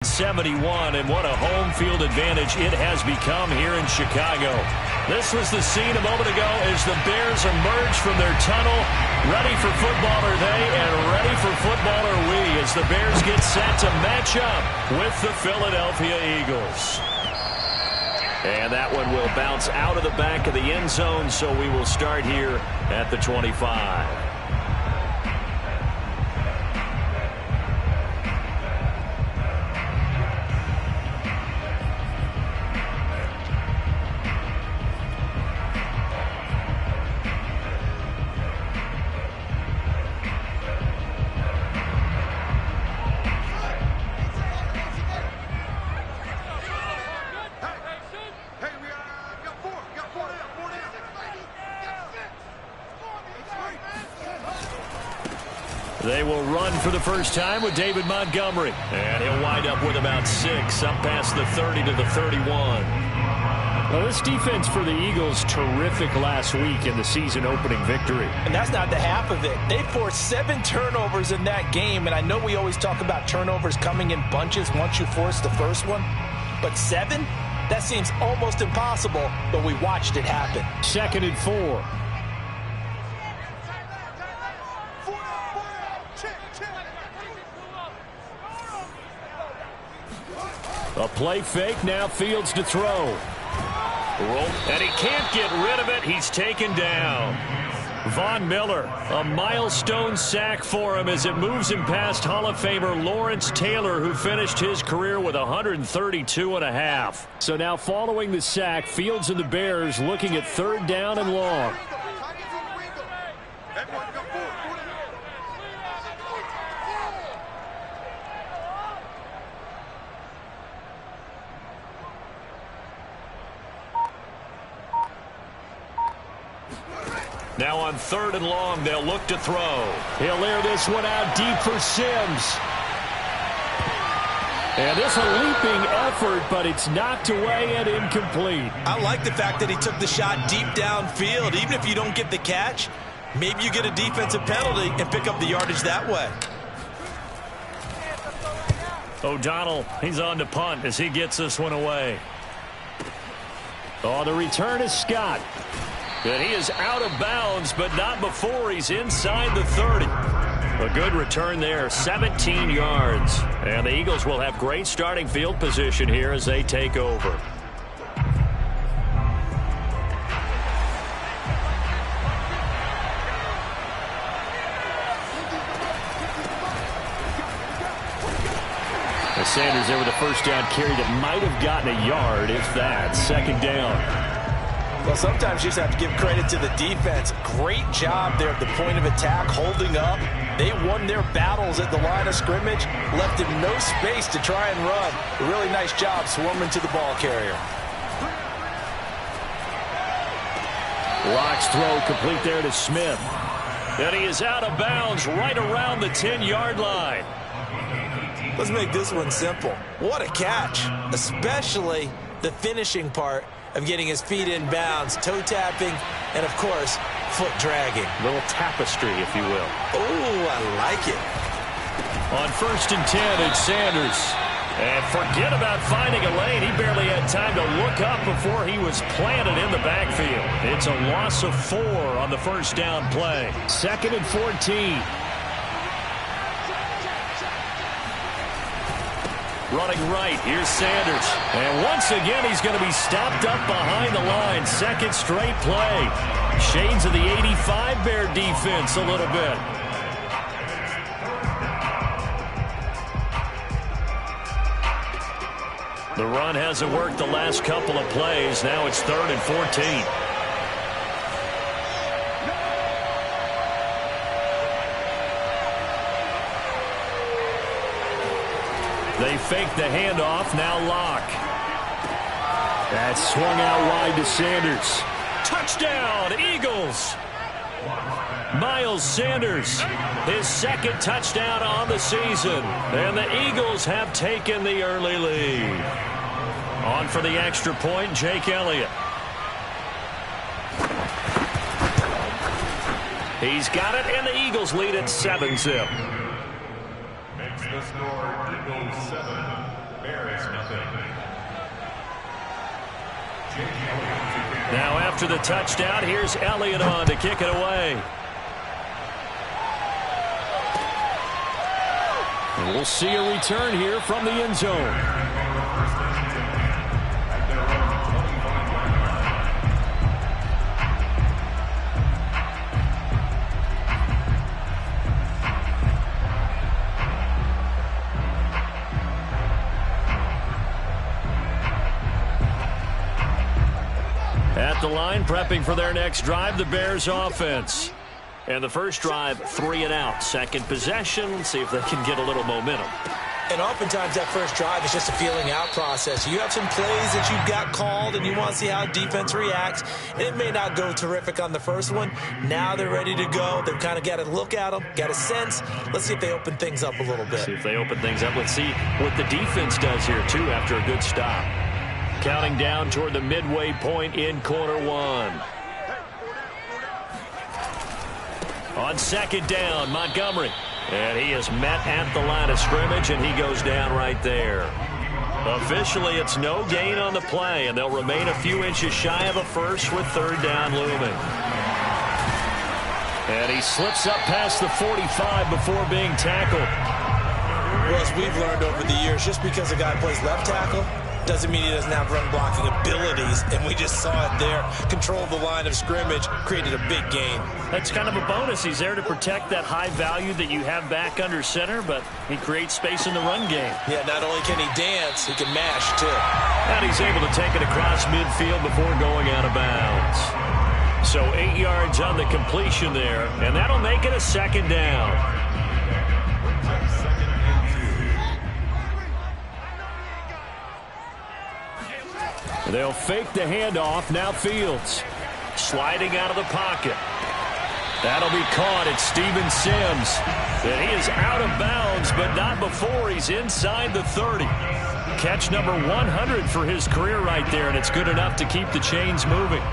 71, and what a home field advantage it has become here in Chicago. This was the scene a moment ago as the Bears emerge from their tunnel. Ready for football are they, and ready for football are we, as the Bears get set to match up with the Philadelphia Eagles. And that one will bounce out of the back of the end zone, so we will start here at the 25. They will run for the first time with David Montgomery. And he'll wind up with about 6, up past the 30 to the 31. Well, this defense for the Eagles, terrific last week in the season-opening victory. And that's not the half of it. They forced 7 turnovers in that game, and I know we always talk about turnovers coming in bunches once you force the first one. But 7? That seems almost impossible, but we watched it happen. 2nd and 4. A play fake, now Fields to throw. And he can't get rid of it. He's taken down. Von Miller, a milestone sack for him as it moves him past Hall of Famer Lawrence Taylor, who finished his career with 132.5. So now following the sack, Fields and the Bears looking at 3rd down and long. Now on 3rd and long, they'll look to throw. He'll air this one out deep for Sims. And this a leaping effort, but it's knocked away and incomplete. I like the fact that he took the shot deep downfield. Even if you don't get the catch, maybe you get a defensive penalty and pick up the yardage that way. O'Donnell, he's on to punt as he gets this one away. Oh, the return is Scott. And he is out of bounds, but not before he's inside the 30. A good return there, 17 yards. And the Eagles will have great starting field position here as they take over. As Sanders there with a first down carry that might have gotten a yard, if that. 2nd down. Well, sometimes you just have to give credit to the defense. Great job there at the point of attack, holding up. They won their battles at the line of scrimmage, left him no space to try and run. A really nice job swarming to the ball carrier. Locke's throw complete there to Smith. And he is out of bounds right around the 10-yard line. Let's make this one simple. What a catch, especially the finishing part of getting his feet in bounds, toe tapping, and of course, foot dragging. A little tapestry, if you will. Oh, I like it. On 1st and 10, it's Sanders. And forget about finding a lane. He barely had time to look up before he was planted in the backfield. It's a loss of 4 on the first down play. 2nd and 14. Running right, here's Sanders. And once again, he's going to be stopped up behind the line. 2nd straight play. Shades of the 85 Bear defense a little bit. The run hasn't worked the last couple of plays. Now it's 3rd and 14. They fake the handoff, now Locke. That's swung out wide to Sanders. Touchdown, Eagles! Miles Sanders, his 2nd touchdown on the season. And the Eagles have taken the early lead. On for the extra point, Jake Elliott. He's got it, and the Eagles lead at 7-zip. Makes the score Eagles 7, Now after the touchdown, here's Elliott on to kick it away. And we'll see a return here from the end zone. At the line, prepping for their next drive, the Bears offense. And the first drive, 3 and out. Second possession, see if they can get a little momentum. And oftentimes that first drive is just a feeling out process. You have some plays that you've got called and you want to see how defense reacts. And it may not go terrific on the first one. Now they're ready to go. They've kind of got to look at them, got a sense. Let's see if they open things up a little bit. See if they open things up. Let's see what the defense does here, too, after a good stop. Counting down toward the midway point in quarter one. On second down, Montgomery. And he is met at the line of scrimmage, and he goes down right there. Officially, it's no gain on the play, and they'll remain a few inches shy of a first with third down looming. And he slips up past the 45 before being tackled. Well, as we've learned over the years, just because a guy plays left tackle doesn't mean he doesn't have run blocking abilities, and we just saw it there. Controlled the line of scrimmage, created a big gain. That's kind of a bonus. He's there to protect that high value that you have back under center, but he creates space in the run game. Yeah, not only can he dance, he can mash, too. And he's able to take it across midfield before going out of bounds. So 8 yards on the completion there, and that'll make it a second down. They'll fake the handoff. Now Fields sliding out of the pocket. That'll be caught at Steven Sims. And he is out of bounds, but not before he's inside the 30. Catch number 100 for his career right there, and it's good enough to keep the chains moving.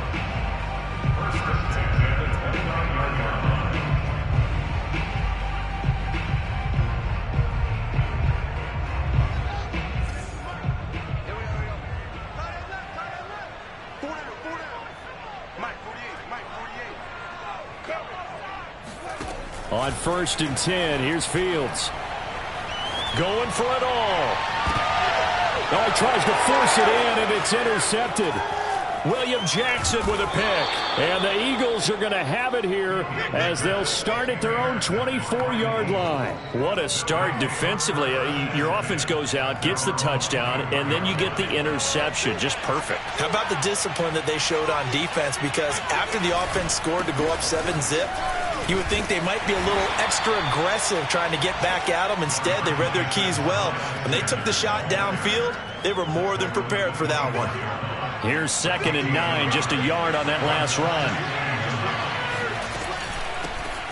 On 1st and 10, here's Fields. Going for it all. Oh, he tries to force it in, and it's intercepted. William Jackson with a pick. And the Eagles are going to have it here as they'll start at their own 24-yard line. What a start defensively. Your offense goes out, gets the touchdown, and then you get the interception. Just perfect. How about the discipline that they showed on defense? Because after the offense scored to go up 7-zip, you would think they might be a little extra aggressive trying to get back at them. Instead, they read their keys well. When they took the shot downfield, they were more than prepared for that one. Here's 2nd and 9, just a yard on that last run.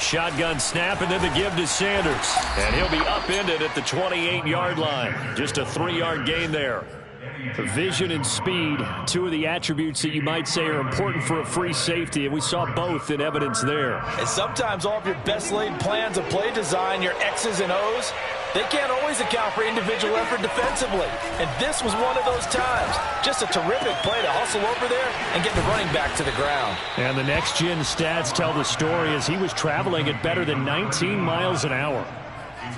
Shotgun snap, and then the give to Sanders. And he'll be upended at the 28-yard line. Just a 3-yard gain there. Vision and speed, two of the attributes that you might say are important for a free safety, and we saw both in evidence there. And sometimes all of your best laid plans of play design, your X's and O's, they can't always account for individual effort defensively. And this was one of those times. Just a terrific play to hustle over there and get the running back to the ground. And the next-gen stats tell the story as he was traveling at better than 19 miles an hour.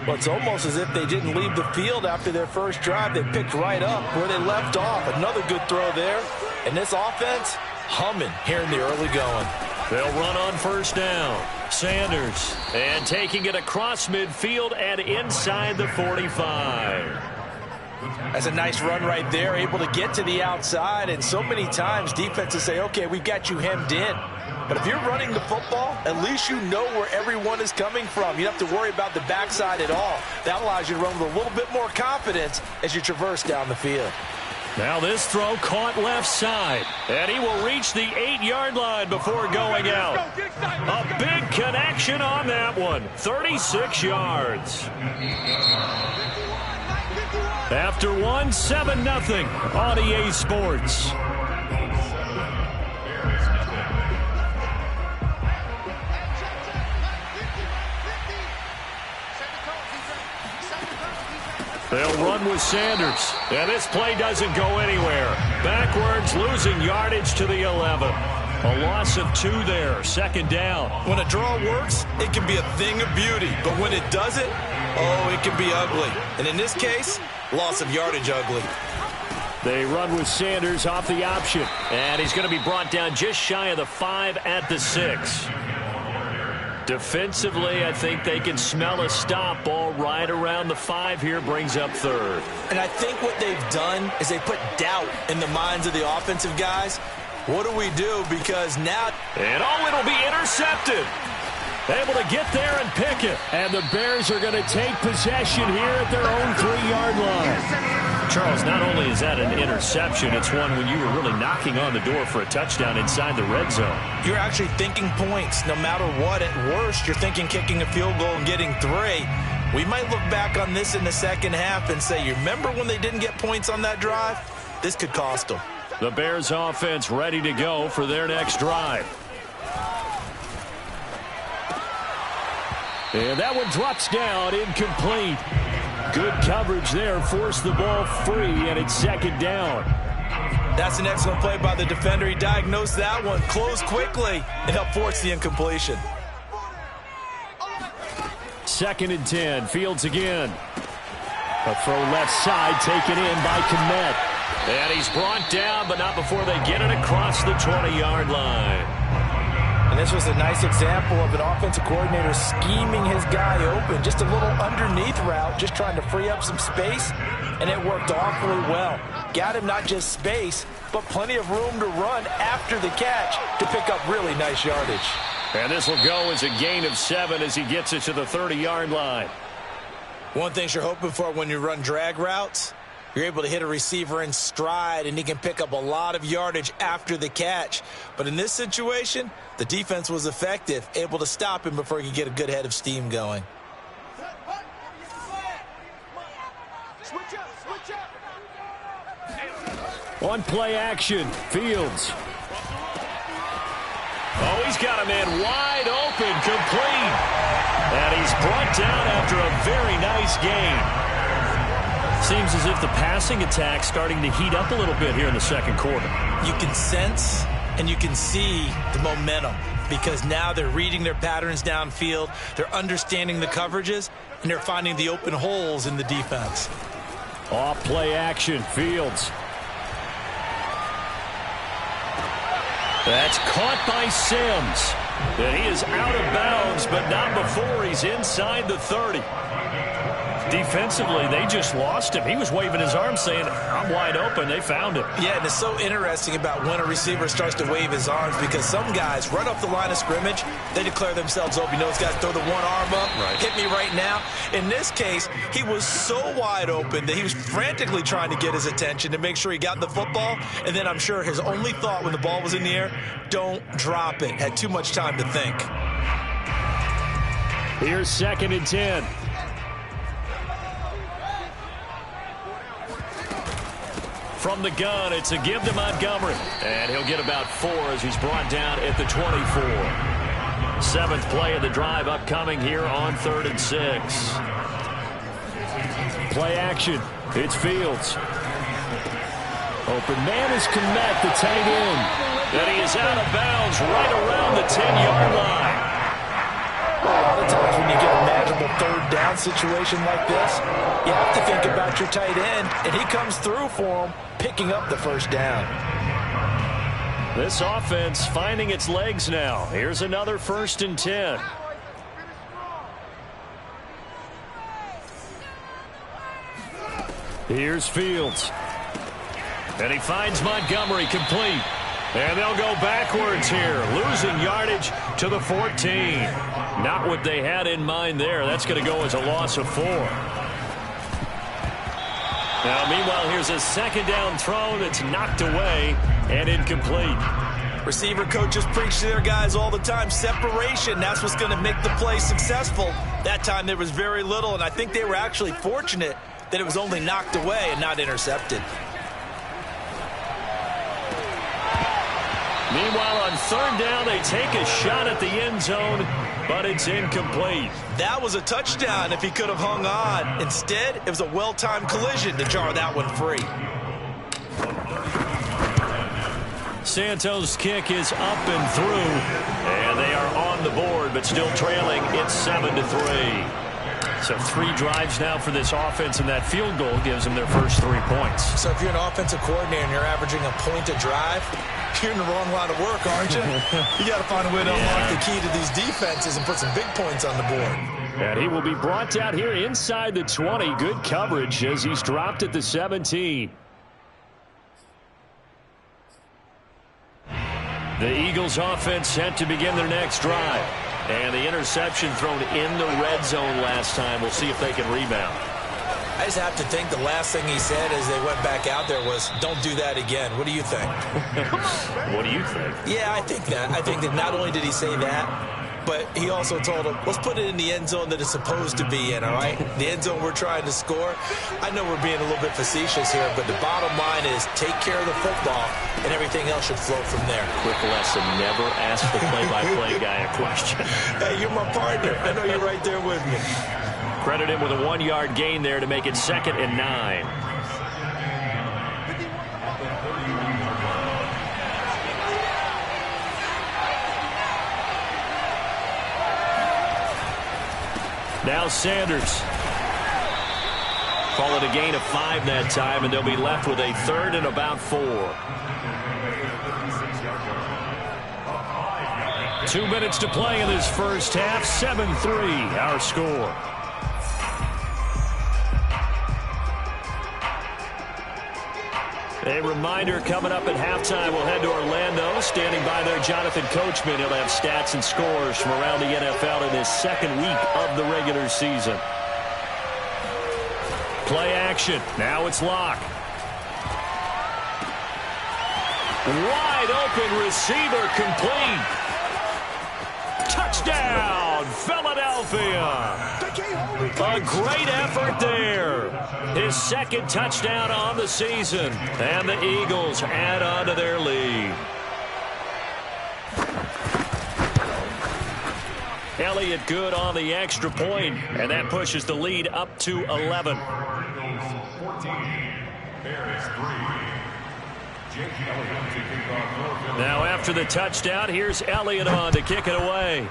Well, it's almost as if they didn't leave the field after their first drive. They picked right up where they left off. Another good throw there. And this offense, humming here in the early going. They'll run on 1st down. Sanders, and taking it across midfield and inside the 45. That's a nice run right there, able to get to the outside. And so many times defenses say, okay, we've got you hemmed in. But if you're running the football, at least you know where everyone is coming from. You don't have to worry about the backside at all. That allows you to run with a little bit more confidence as you traverse down the field. Now this throw caught left side. And he will reach the 8-yard line before going out. A big connection on that one. 36 yards. After one, 7-0 on EA Sports. They'll run with Sanders. And this play doesn't go anywhere. Backwards, losing yardage to the 11. A loss of 2 there, second down. When a draw works, it can be a thing of beauty. But when it doesn't, oh, it can be ugly. And in this case, loss of yardage ugly. They run with Sanders off the option. And he's going to be brought down just shy of the 5 at the 6. Defensively, I think they can smell a stop. Ball right around the 5 here, brings up 3rd. And I think what they've done is they put doubt in the minds of the offensive guys. What do we do? Because now... And oh, it'll be intercepted. Able to get there and pick it. And the Bears are going to take possession here at their own 3-yard line. Charles, not only is that an interception, it's one when you were really knocking on the door for a touchdown inside the red zone. You're actually thinking points. No matter what, at worst, you're thinking kicking a field goal and getting 3. We might look back on this in the second half and say, you remember when they didn't get points on that drive? This could cost them. The Bears offense ready to go for their next drive. And that one drops down, incomplete. Good coverage there, forced the ball free, and it's second down. That's an excellent play by the defender. He diagnosed that one, closed quickly, and helped force the incompletion. 2nd and 10, Fields again. A throw left side, taken in by Kmet. And he's brought down, but not before they get it across the 20-yard line. And this was a nice example of an offensive coordinator scheming his guy open. Just a little underneath route, just trying to free up some space, and it worked awfully well. Got him not just space, but plenty of room to run after the catch to pick up really nice yardage. And this will go as a gain of 7 as he gets it to the 30-yard line. One thing you're hoping for when you run drag routes, you're able to hit a receiver in stride, and he can pick up a lot of yardage after the catch. But in this situation, the defense was effective, able to stop him before he could get a good head of steam going. On play action, Fields. Oh, he's got a man wide open, complete. And he's brought down after a very nice gain. Seems as if the passing attack's starting to heat up a little bit here in the second quarter. You can sense and you can see the momentum because now they're reading their patterns downfield, they're understanding the coverages, and they're finding the open holes in the defense. Off play action, Fields. That's caught by Sims. And he is out of bounds, but not before he's inside the 30. Defensively, they just lost him. He was waving his arms saying, I'm wide open. They found him. Yeah, and it's so interesting about when a receiver starts to wave his arms because some guys run up the line of scrimmage, they declare themselves open. You know, those guys throw the one arm up, hit me right now. In this case, he was so wide open that he was frantically trying to get his attention to make sure he got the football. And then I'm sure his only thought when the ball was in the air, don't drop it. Had too much time to think. Here's 2nd and 10. From the gun, it's a give to Montgomery. And he'll get about 4 as he's brought down at the 24. 7th play of the drive upcoming here on 3rd and 6. Play action. It's Fields. Open man is Kmet, the tight end. And he is out of bounds right around the 10-yard line. A lot of times when you get a manageable 3rd down situation like this, you have to think about your tight end, and he comes through for him, picking up the 1st down. This offense finding its legs now. Here's another 1st and 10. Here's Fields. And he finds Montgomery complete. And they'll go backwards here, losing yardage to the 14. Not what they had in mind there. That's going to go as a loss of 4. Now, meanwhile, here's a 2nd down throw that's knocked away and incomplete. Receiver coaches preach to their guys all the time. Separation, that's what's going to make the play successful. That time there was very little, and I think they were actually fortunate that it was only knocked away and not intercepted. Meanwhile, on third down, they take a shot at the end zone, but it's incomplete. That was a touchdown if he could have hung on. Instead, it was a well-timed collision to jar that one free. Santos' kick is up and through, and they are on the board, but still trailing. It's 7-3. So 3 drives now for this offense, and that field goal gives them their first 3 points. So if you're an offensive coordinator and you're averaging a point a drive, you're in the wrong line of work, aren't you? You got to find a way to unlock the key to these defenses and put some big points on the board. And he will be brought down here inside the 20. Good coverage as he's dropped at the 17. The Eagles offense set to begin their next drive. And the interception thrown in the red zone last time. We'll see if they can rebound. I just have to think the last thing he said as they went back out there was, don't do that again. What do you think? What do you think? Yeah, I think that. I think that not only did he say that, but he also told him, let's put it in the end zone that it's supposed to be in, all right? The end zone we're trying to score. I know we're being a little bit facetious here, but the bottom line is take care of the football, and everything else should flow from there. Quick lesson, never ask the play-by-play guy a question. Hey, you're my partner. I know you're right there with me. Credit him with a 1-yard gain there to make it 2nd and 9. Now Sanders. Call it a gain of 5 that time, and they'll be left with a 3rd and about 4. 2 minutes to play in this first half. 7-3, our score. A reminder coming up at halftime, we'll head to Orlando. Standing by there, Jonathan Coachman. He'll have stats and scores from around the NFL in his 2nd week of the regular season. Play action. Now it's Locke. Wide open receiver complete. Touchdown, Philadelphia. A great effort there. His 2nd touchdown on the season. And the Eagles add on to their lead. Elliott good on the extra point, and that pushes the lead up to 11. Now after the touchdown, here's Elliott on to kick it away.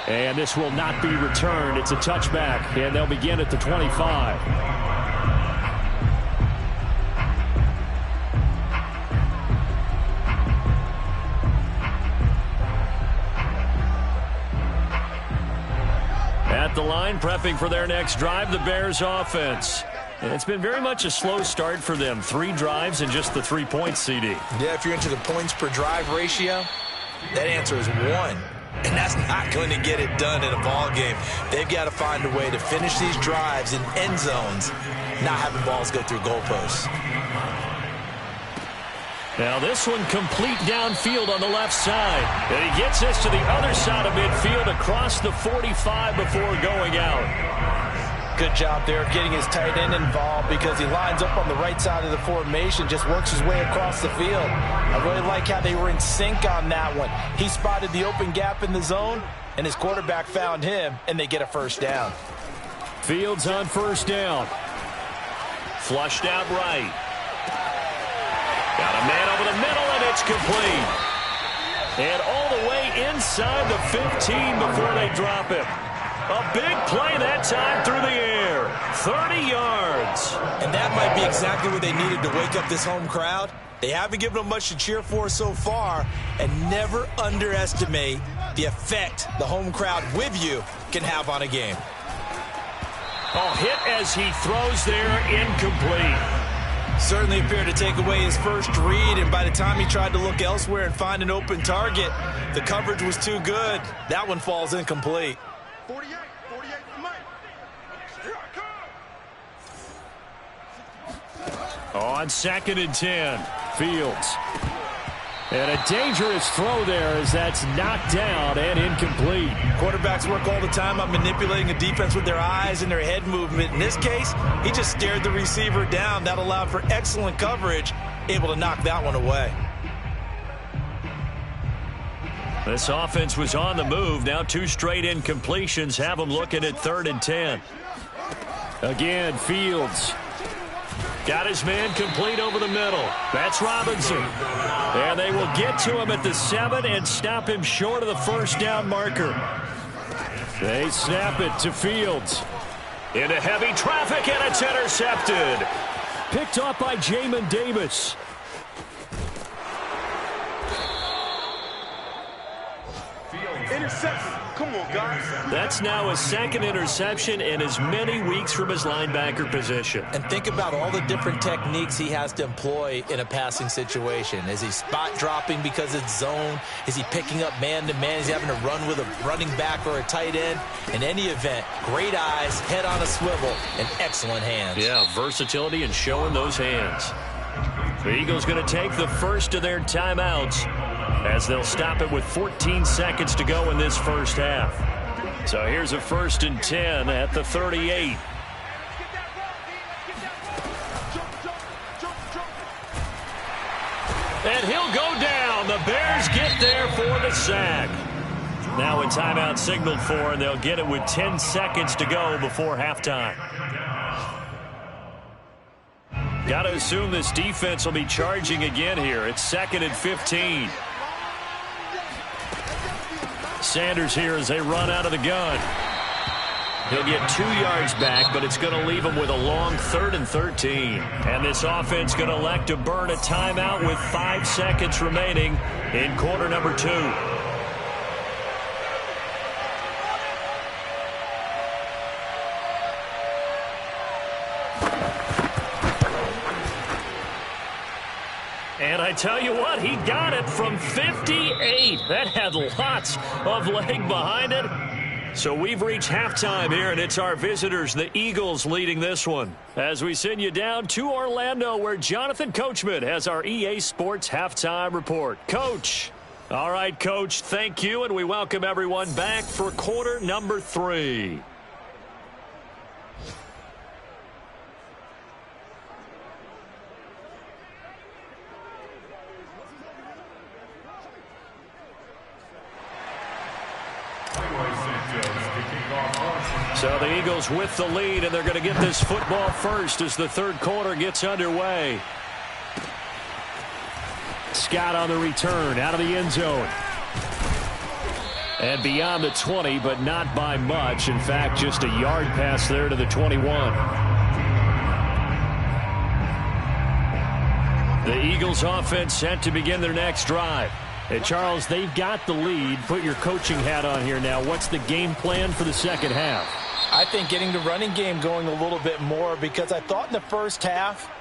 And this will not be returned. It's a touchback, and they'll begin at the 25. At the line, prepping for their next drive, the Bears offense. And it's been very much a slow start for them. 3 drives and just the 3 points, CD. Yeah, if you're into the points per drive ratio, that answer is 1. And that's not going to get it done in a ball game. They've got to find a way to finish these drives in end zones, not having balls go through goalposts. Now this one complete downfield on the left side. And he gets this to the other side of midfield across the 45 before going out. Good job there of getting his tight end involved because he lines up on the right side of the formation, just works his way across the field. I really like how they were in sync on that one. He spotted the open gap in the zone, and his quarterback found him, and they get a first down. Fields on first down. Flushed out right. Got a man over the middle, and it's complete. And all the way inside the 15 before they drop him. A big play that time through the air. 30 yards. And that might be exactly what they needed to wake up this home crowd. They haven't given them much to cheer for so far. And never underestimate the effect the home crowd with you can have on a game. Oh, hit as he throws there, incomplete. Certainly appeared to take away his first read, and by the time he tried to look elsewhere and find an open target, the coverage was too good. That one falls incomplete. 48 for Mike. Here I come. On 2nd and 10, Fields. And a dangerous throw there as that's knocked down and incomplete. Quarterbacks work all the time on manipulating a defense with their eyes and their head movement. In this case, he just stared the receiver down. That allowed for excellent coverage, able to knock that one away. This offense was on the move. Now 2 straight incompletions have them looking at 3rd and 10. Again, Fields. Got his man complete over the middle. That's Robinson. And they will get to him at the 7 and stop him short of the first down marker. They snap it to Fields. Into heavy traffic, and it's intercepted. Picked off by Jamin Davis. Interception. Come on, guys. That's now his 2nd interception in as many weeks from his linebacker position. And think about all the different techniques he has to employ in a passing situation. Is he spot dropping because it's zone? Is he picking up man-to-man? Is he having to run with a running back or a tight end? In any event, great eyes, head on a swivel, and excellent hands. Yeah, versatility and showing those hands. The Eagles going to take the first of their timeouts as they'll stop it with 14 seconds to go in this first half. So here's a 1st and 10 at the 38. And he'll go down. The Bears get there for the sack. Now a timeout signaled for, and they'll get it with 10 seconds to go before halftime. Got to assume this defense will be charging again here. It's 2nd and 15. Sanders here as they run out of the gun. He'll get 2 yards back, but it's going to leave him with a long 3rd and 13. And this offense going to elect to burn a timeout with 5 seconds remaining in quarter number 2. And I tell you what, he got it from 58. That had lots of leg behind it. So we've reached halftime here, and it's our visitors, the Eagles, leading this one. As we send you down to Orlando, where Jonathan Coachman has our EA Sports Halftime Report. Coach. All right, Coach, thank you, and we welcome everyone back for quarter number 3. So the Eagles with the lead, and they're going to get this football first as the 3rd quarter gets underway. Scott on the return, out of the end zone. And beyond the 20, but not by much. In fact, just a yard pass there to the 21. The Eagles offense set to begin their next drive. Hey, Charles, they've got the lead. Put your coaching hat on here now. What's the game plan for the second half? I think getting the running game going a little bit more, because I thought in the first half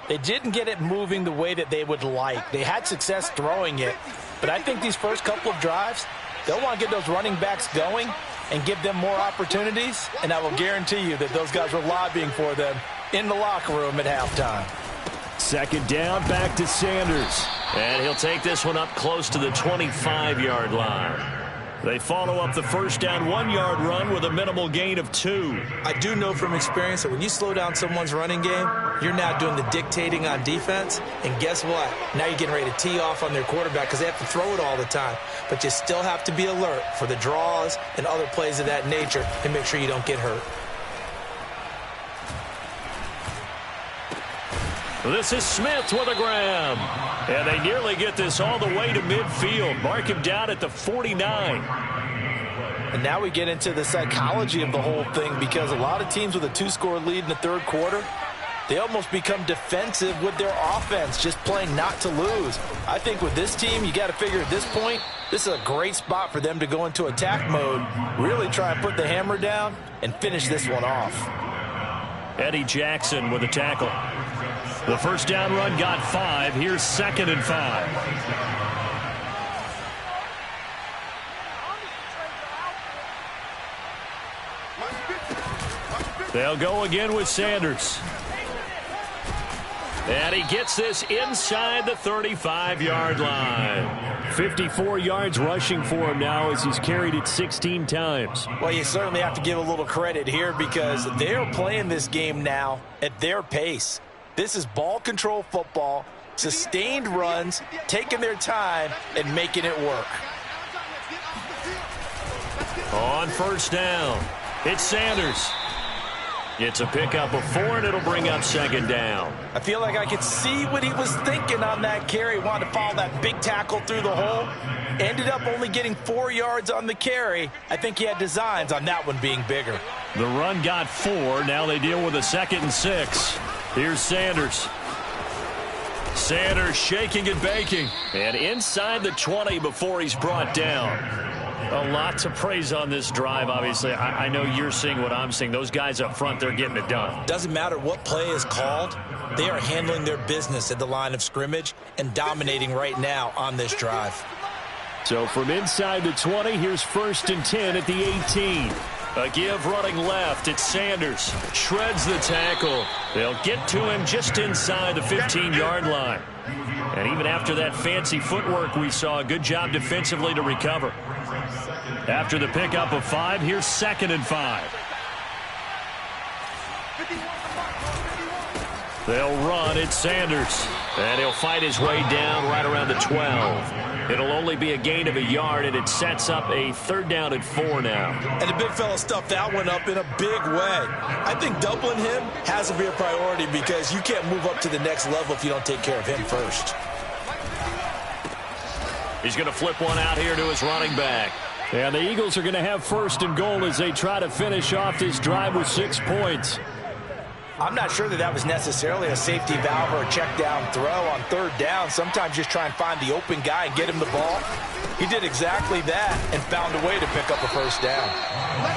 they didn't get it moving the way that they would like. They had success throwing it, but I think these first couple of drives, they'll want to get those running backs going and give them more opportunities, and I will guarantee you that those guys were lobbying for them in the locker room at halftime. 2nd down, back to Sanders. And he'll take this one up close to the 25-yard line. They follow up the first down 1-yard run with a minimal gain of 2. I do know from experience that when you slow down someone's running game, you're now doing the dictating on defense. And guess what? Now you're getting ready to tee off on their quarterback because they have to throw it all the time. But you still have to be alert for the draws and other plays of that nature and make sure you don't get hurt. This is Smith with a grab. And they nearly get this all the way to midfield. Mark him down at the 49. And now we get into the psychology of the whole thing, because a lot of teams with a 2-score lead in the 3rd quarter, they almost become defensive with their offense, just playing not to lose. I think with this team, you got to figure at this point, this is a great spot for them to go into attack mode, really try and put the hammer down and finish this one off. Eddie Jackson with a tackle. The first down run got 5. Here's 2nd and 5. They'll go again with Sanders. And he gets this inside the 35-yard line. 54 yards rushing for him now as he's carried it 16 times. Well, you certainly have to give a little credit here because they're playing this game now at their pace. This is ball control football, sustained runs, taking their time, and making it work. On first down, it's Sanders. It's a pickup of 4, and it'll bring up second down. I feel like I could see what he was thinking on that carry. Wanted to follow that big tackle through the hole. Ended up only getting 4 yards on the carry. I think he had designs on that one being bigger. The run got 4. Now they deal with a 2nd and 6. Here's Sanders. Sanders shaking and baking. And inside the 20 before he's brought down. A lot to praise on this drive, obviously. I know you're seeing what I'm seeing. Those guys up front, they're getting it done. Doesn't matter what play is called. They are handling their business at the line of scrimmage and dominating right now on this drive. So from inside the 20, here's 1st and 10 at the 18. A give running left. It's Sanders. Shreds the tackle. They'll get to him just inside the 15-yard line. And even after that fancy footwork we saw, a good job defensively to recover. After the pickup of 5, here's 2nd and 5. They'll run. It's Sanders. And he'll fight his way down right around the 12. It'll only be a gain of a yard, and it sets up a 3rd down and 4 now. And the big fella stuffed that one up in a big way. I think doubling him has to be a priority because you can't move up to the next level if you don't take care of him first. He's going to flip one out here to his running back. And the Eagles are going to have 1st and goal as they try to finish off this drive with 6 points. I'm not sure that was necessarily a safety valve or a check down throw on 3rd down. Sometimes just try and find the open guy and get him the ball. He did exactly that and found a way to pick up a 1st down.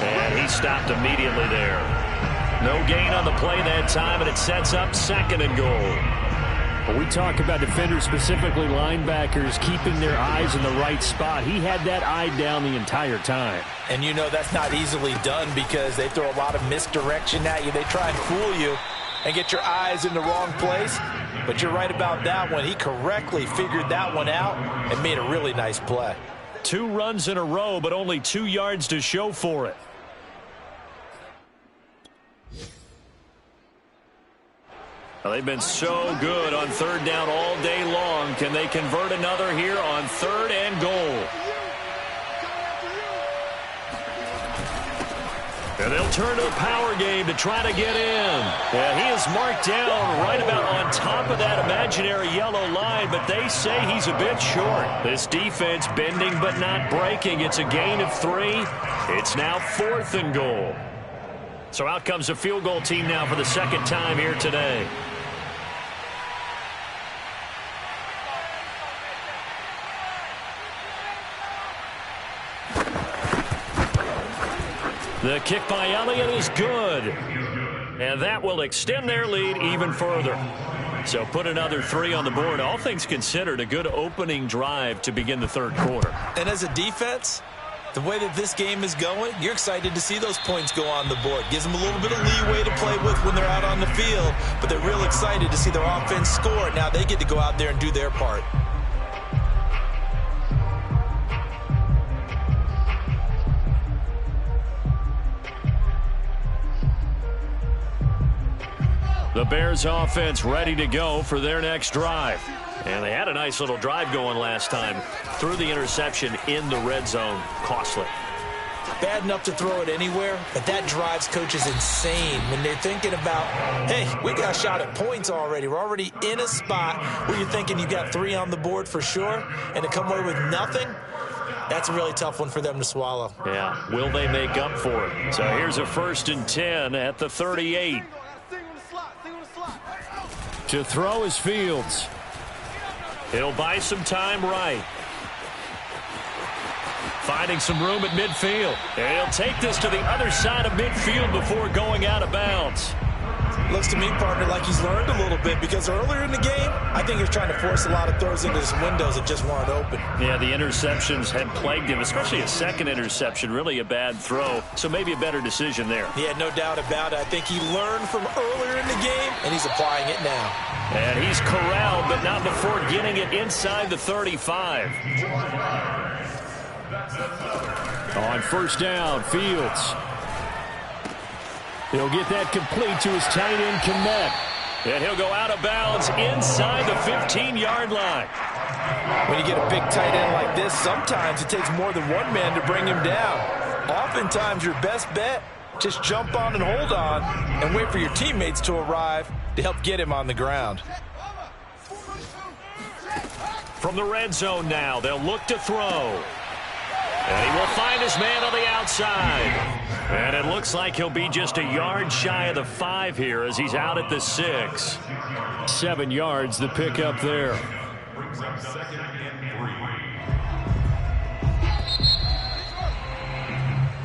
And he stopped immediately there. No gain on the play that time, and it sets up 2nd and goal. When we talk about defenders, specifically linebackers, keeping their eyes in the right spot, he had that eye down the entire time. And you know that's not easily done because they throw a lot of misdirection at you. They try and fool you and get your eyes in the wrong place. But you're right about that one. He correctly figured that one out and made a really nice play. 2 runs in a row, but only 2 yards to show for it. Well, they've been so good on 3rd down all day long. Can they convert another here on 3rd and goal? And they'll turn to the power game to try to get in. And he is marked down right about on top of that imaginary yellow line, but they say he's a bit short. This defense bending but not breaking. It's a gain of 3. It's now 4th and goal. So out comes the field goal team now for the 2nd time here today. The kick by Elliott is good. And that will extend their lead even further. So put another 3 on the board. All things considered, a good opening drive to begin the 3rd quarter. And as a defense, the way that this game is going, you're excited to see those points go on the board. Gives them a little bit of leeway to play with when they're out on the field. But they're real excited to see their offense score. Now they get to go out there and do their part. The Bears offense ready to go for their next drive. And they had a nice little drive going last time. Threw the interception in the red zone. Costly. Bad enough to throw it anywhere, but that drives coaches insane when they're thinking about, hey, we got a shot at points already. We're already in a spot where you're thinking you got 3 on the board for sure, and to come away with nothing, that's a really tough one for them to swallow. Yeah, will they make up for it? So here's a 1st and 10 at the 38. To throw is Fields. He'll buy some time right. Finding some room at midfield. And he'll take this to the other side of midfield before going out of bounds. Looks to me, partner, like he's learned a little bit, because earlier in the game, I think he was trying to force a lot of throws into his windows that just weren't open. Yeah, the interceptions had plagued him, especially a second interception, really a bad throw. So maybe a better decision there. Yeah, no doubt about it. I think he learned from earlier in the game, and he's applying it now. And he's corralled, but not before getting it inside the 35. On first down, Fields. He'll get that complete to his tight end, Kmet. And he'll go out of bounds inside the 15-yard line. When you get a big tight end like this, sometimes it takes more than one man to bring him down. Oftentimes, your best bet, just jump on and hold on and wait for your teammates to arrive to help get him on the ground. From the red zone now, they'll look to throw. And he will find his man on the outside. And it looks like he'll be just a yard shy of the 5 here as he's out at the 6. 7 yards, the pickup there.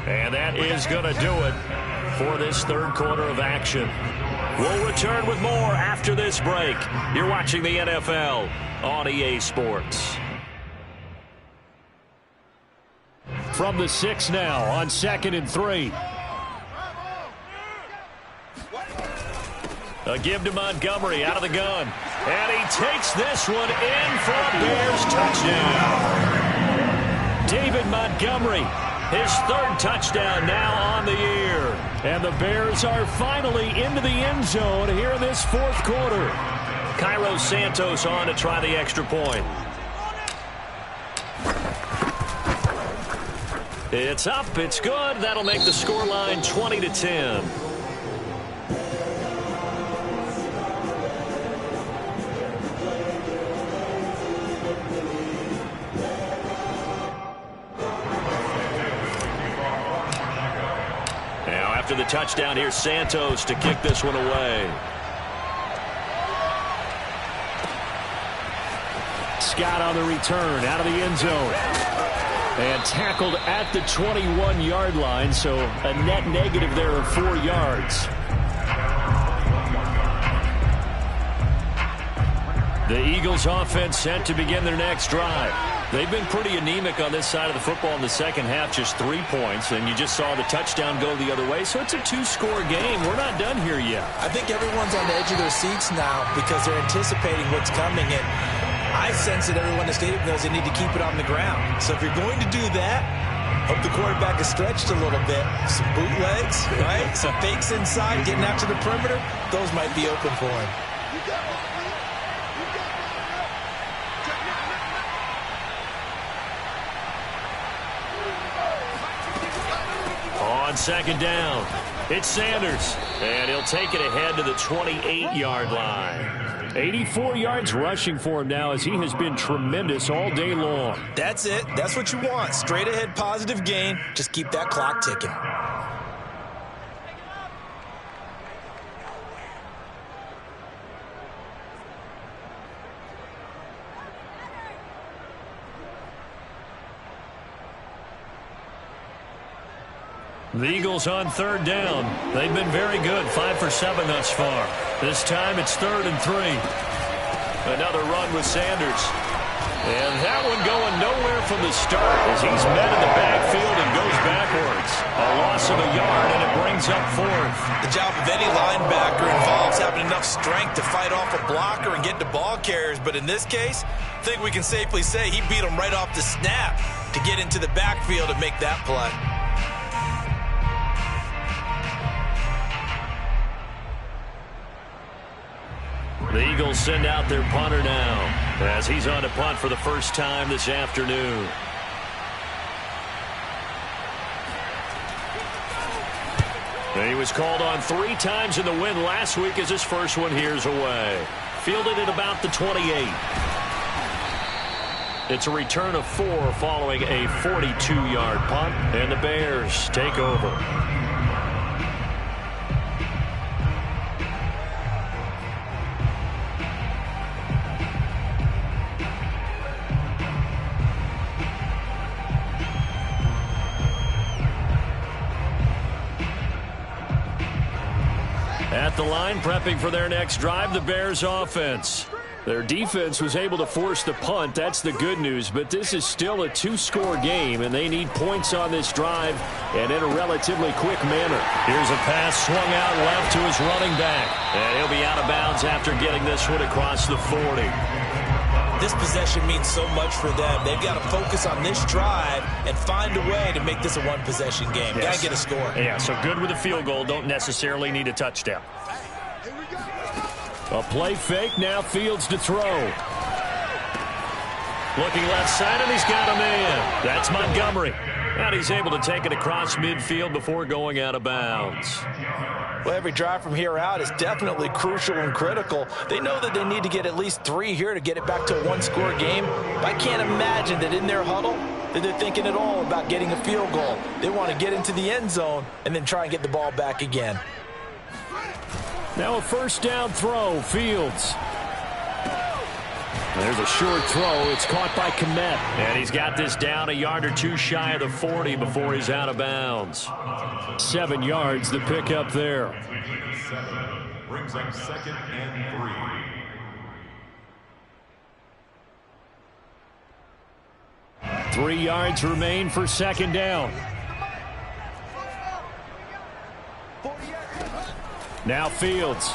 And that is going to do it for this third quarter of action. We'll return with more after this break. You're watching the NFL on EA Sports. From the 6 now on 2nd and 3. A give to Montgomery out of the gun. And he takes this one in for a Bears touchdown. David Montgomery, his 3rd touchdown now on the year. And the Bears are finally into the end zone here in this 4th quarter. Cairo Santos on to try the extra point. It's up, it's good. That'll make the scoreline 20-10. Now after the touchdown, here's Santos to kick this one away. Scott on the return out of the end zone. And tackled at the 21-yard line, so a net negative there of 4 yards. The Eagles offense set to begin their next drive. They've been pretty anemic on this side of the football in the second half, just 3 points, and you just saw the touchdown go the other way, so it's a 2-score game. We're not done here yet. I think everyone's on the edge of their seats now because they're anticipating what's coming, and I sense that everyone in the stadium knows they need to keep it on the ground. So if you're going to do that, hope the quarterback is stretched a little bit. Some bootlegs, right? Some fakes inside, getting out to the perimeter. Those might be open for him. On 2nd down, it's Sanders. And he'll take it ahead to the 28-yard line. 84 yards rushing for him now as he has been tremendous all day long. That's it. That's what you want. Straight ahead positive gain. Just keep that clock ticking. The Eagles on 3rd down. They've been very good, 5 for 7 thus far. This time it's 3rd and 3. Another run with Sanders. And that one going nowhere from the start as he's met in the backfield and goes backwards. A loss of a yard, and it brings up 4th. The job of any linebacker involves having enough strength to fight off a blocker and get to ball carriers. But in this case, I think we can safely say he beat him right off the snap to get into the backfield and make that play. The Eagles send out their punter now as he's on to punt for the first time this afternoon. He was called on 3 times in the win last week as his first one here's away. Fielded at about the 28. It's a return of 4 following a 42-yard punt, and the Bears take over. At the line, prepping for their next drive, the Bears offense. Their defense was able to force the punt. That's the good news. But this is still a two-score game, and they need points on this drive and in a relatively quick manner. Here's a pass swung out left to his running back. And he'll be out of bounds after getting this one across the 40. This possession means so much for them. They've got to focus on this drive and find a way to make this a one-possession game. Yes. Got to get a score. Yeah, so good with a field goal. Don't necessarily need a touchdown. A play fake. Now Fields to throw. Looking left side, and he's got a man. That's Montgomery. And he's able to take it across midfield before going out of bounds. Well, every drive from here out is definitely crucial and critical. They know that they need to get at least 3 here to get it back to a one-score game. But I can't imagine that in their huddle that they're thinking at all about getting a field goal. They want to get into the end zone and then try and get the ball back again. Now a first down throw, Fields. There's a short throw. It's caught by Kmet. And he's got this down a yard or two shy of the 40 before he's out of bounds. 7 yards, the pickup there. Brings up 2nd and 3. 3 yards remain for second down. Now Fields.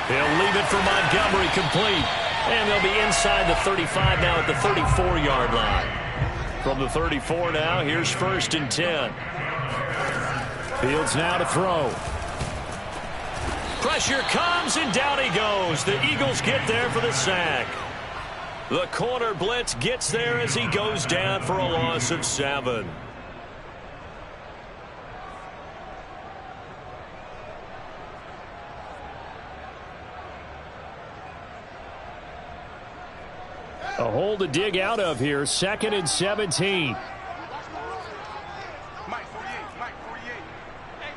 He'll leave it for Montgomery, complete. And they'll be inside the 35 now at the 34-yard line. From the 34 now, here's 1st and 10. Fields now to throw. Pressure comes, and down he goes. The Eagles get there for the sack. The corner blitz gets there as he goes down for a loss of 7. A hole to dig out of here. 2nd and 17. Mike 48, Mike 48. Hey,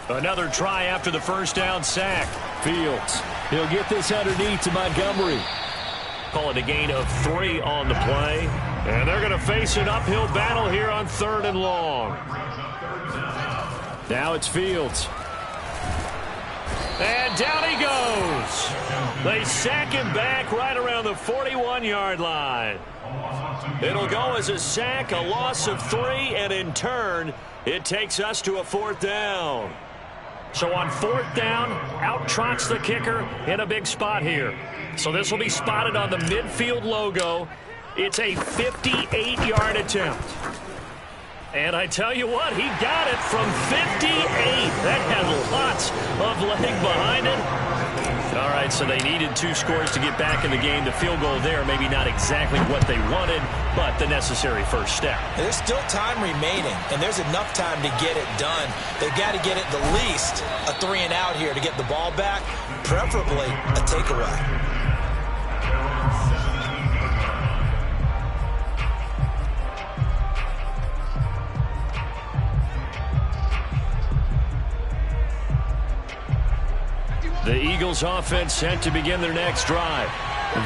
tight. Another try after the first down sack. Fields. He'll get this underneath to Montgomery. Call it a gain of 3 on the play. And they're going to face an uphill battle here on 3rd and long. Now it's Fields. And down he goes. They sack him back right around the 41-yard line. It'll go as a sack, a loss of 3, and in turn, it takes us to a 4th down. So on 4th down, out trots the kicker in a big spot here. So this will be spotted on the midfield logo. It's a 58-yard attempt. And I tell you what, he got it from 58. That had lots of leg behind it. All right, so they needed 2 scores to get back in the game. The field goal there, maybe not exactly what they wanted, but the necessary first step. There's still time remaining, and there's enough time to get it done. They've got to get it the least a 3 and out here to get the ball back, preferably a takeaway. The Eagles offense set to begin their next drive.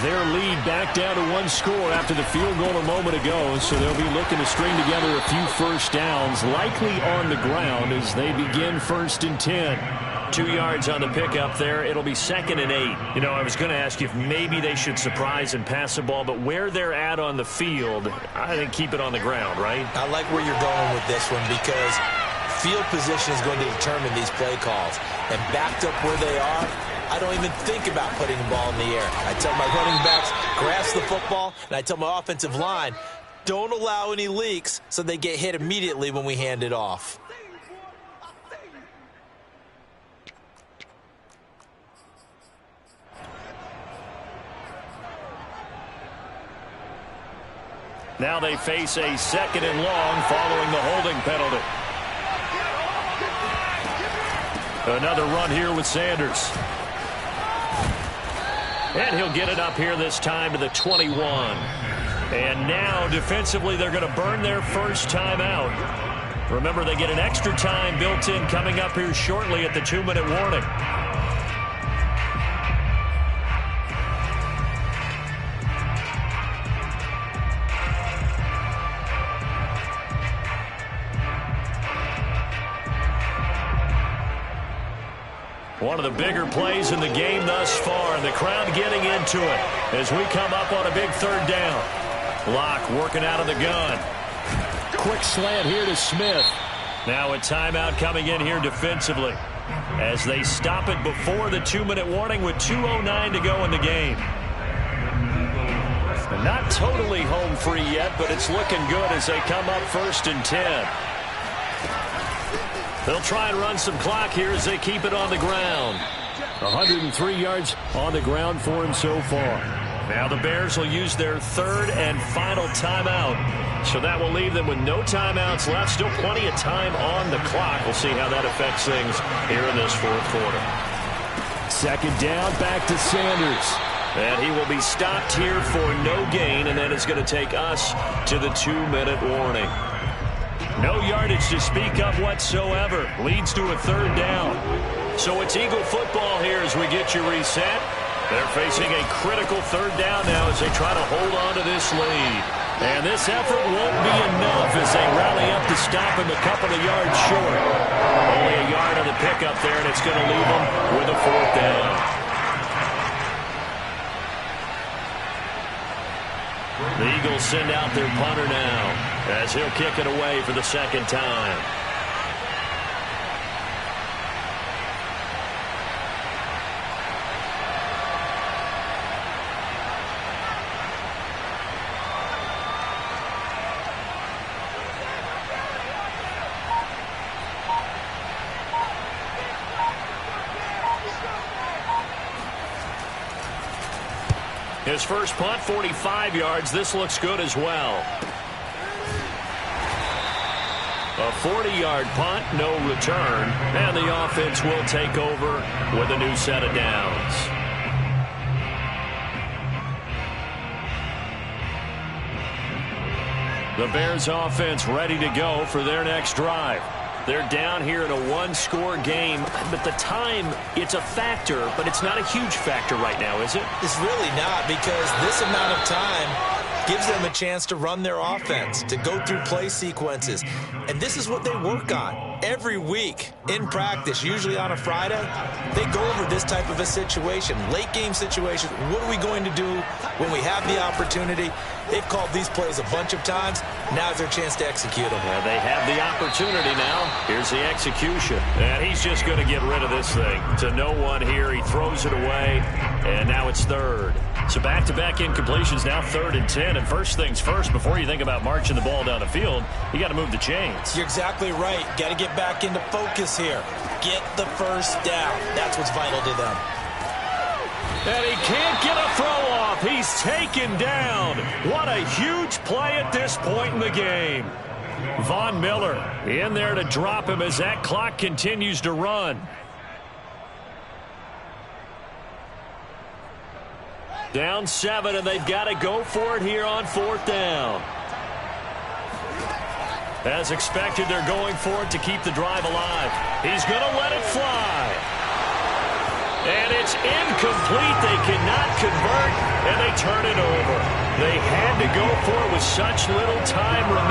Their lead back down to 1 score after the field goal a moment ago, so they'll be looking to string together a few first downs, likely on the ground as they begin 1st and 10. 2 yards on the pickup there. It'll be 2nd and 8. You know, I was going to ask you if maybe they should surprise and pass the ball, but where they're at on the field, I think keep it on the ground, right? I like where you're going with this one because field position is going to determine these play calls. And backed up where they are, I don't even think about putting the ball in the air. I tell my running backs, grasp the football, and I tell my offensive line, don't allow any leaks so they get hit immediately when we hand it off. Now they face a 2nd and long following the holding penalty. Another run here with Sanders. And he'll get it up here this time to the 21. And now defensively they're going to burn their first time out. Remember, they get an extra time built in coming up here shortly at the 2-minute warning. One of the bigger plays in the game thus far, and the crowd getting into it as we come up on a big third down. Locke working out of the gun. Quick slant here to Smith. Now a timeout coming in here defensively as they stop it before the 2-minute warning with 2:09 to go in the game. And not totally home free yet, but it's looking good as they come up 1st and 10. They'll try and run some clock here as they keep it on the ground. 103 yards on the ground for him so far. Now the Bears will use their 3rd and final timeout. So that will leave them with no timeouts left. Still plenty of time on the clock. We'll see how that affects things here in this 4th quarter. 2nd down, back to Sanders. And he will be stopped here for no gain, and then it's going to take us to the 2-minute warning. No yardage to speak of whatsoever. Leads to a 3rd down. So it's Eagle football here as we get you reset. They're facing a critical 3rd down now as they try to hold on to this lead. And this effort won't be enough as they rally up to stop him a couple of yards short. Only a yard on the pickup there, and it's going to leave them with a 4th down. The Eagles send out their punter now as he'll kick it away for the 2nd time. His first punt, 45 yards. This looks good as well. A 40-yard punt, no return. And the offense will take over with a new set of downs. The Bears offense ready to go for their next drive. They're down here in a 1-score game, but the time, it's a factor, but it's not a huge factor right now, is it? It's really not, because this amount of time gives them a chance to run their offense, to go through play sequences. And this is what they work on every week in practice, usually on a Friday. They go over this type of a situation, late game situation. What are we going to do when we have the opportunity? They've called these plays a bunch of times. Now's their chance to execute them. Well, they have the opportunity now. Here's the execution. And he's just going to get rid of this thing. To no one here. He throws it away. And now it's 3rd. So back-to-back incompletions, now 3rd and 10. And first things first, before you think about marching the ball down the field, you got to move the chains. You're exactly right. Got to get back into focus here. Get the first down. That's what's vital to them. And he can't get a throw off. He's taken down. What a huge play at this point in the game. Von Miller in there to drop him as that clock continues to run. Down 7, and they've got to go for it here on 4th down. As expected, they're going for it to keep the drive alive. He's going to let it fly. And it's incomplete. They cannot convert, and they turn it over. They had to go for it with such little time remaining.